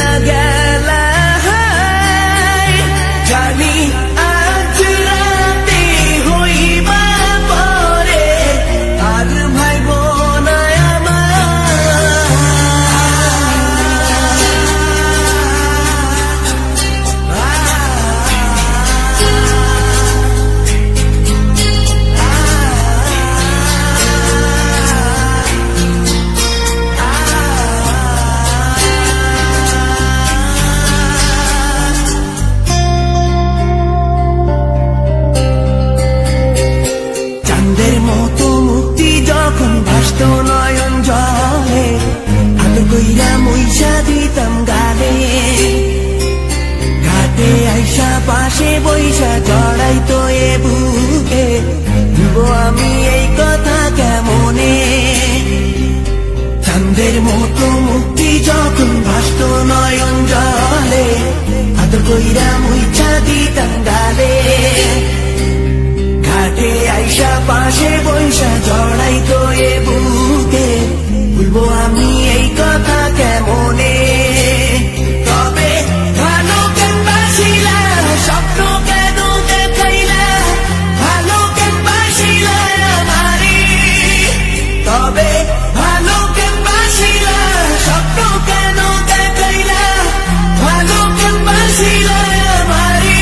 চইলা গেলা জানি আজ রাতে হইবা পরে আর ভাইব না চাঁদের মতো মুক্তি যখন ভাসত নয়ন জলে আদর কইরা মইসা দিতাম গালে ঘাটে আইসা পাশে বইসা জড়াইতো এ বুকে ভুলবো আমি এই কথা কেমনে চাঁদের মতো মুক্তি যখন ভাসত নয়ন জলে আদর কইরা মইসা দিতাম গালে ঘাটে আইসা পাশে বইসা জড়াইতো এ বুকে ভুলবো আমি এই কথা কেমনে তবে ভালো কেন বাসিলা স্বপ্ন কেন দেখাইলা ভালো কেন বাসিলা আমারে তবে ভালো কেন বাসিলা স্বপ্ন কেন দেখাইলা ভালো কেন বাসিলা আমারে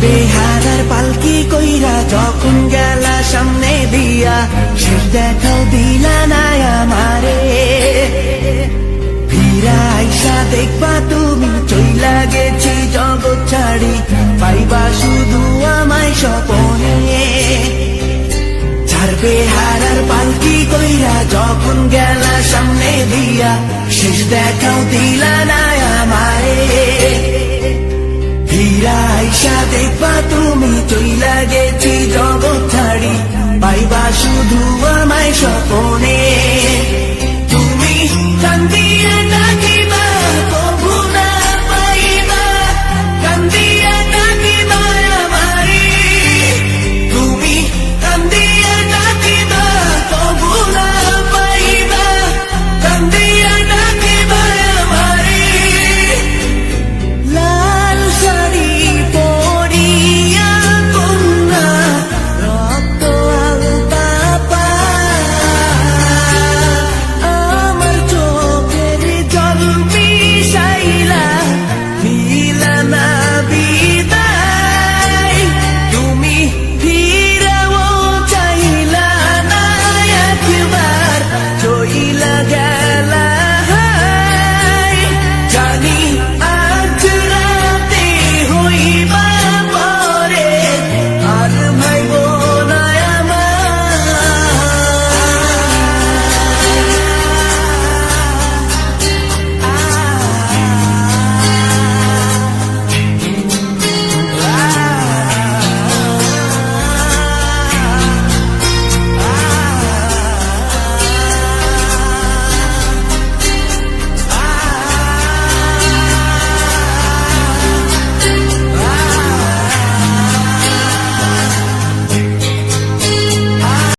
বেহারার পালকি কইরা যখন গেলা সামনে দিয়া শেষ দেখাও দিলা না আমারে ফিরা আইসা দেখবা তুমি চইলা গেছি জগৎ ছাড়ি পাইবা শুধু আমায় স্বপনে ছাড়বে হারার পালকি কইরা যখন গেলা সামনে দিয়া শেষ দেখাও দিলা না আমারে ফিরা আইসা দেখবা তুমি চইলা গেছি জগৎ ছাড়ি পাইবা শুধু আমায় স্বপ্নে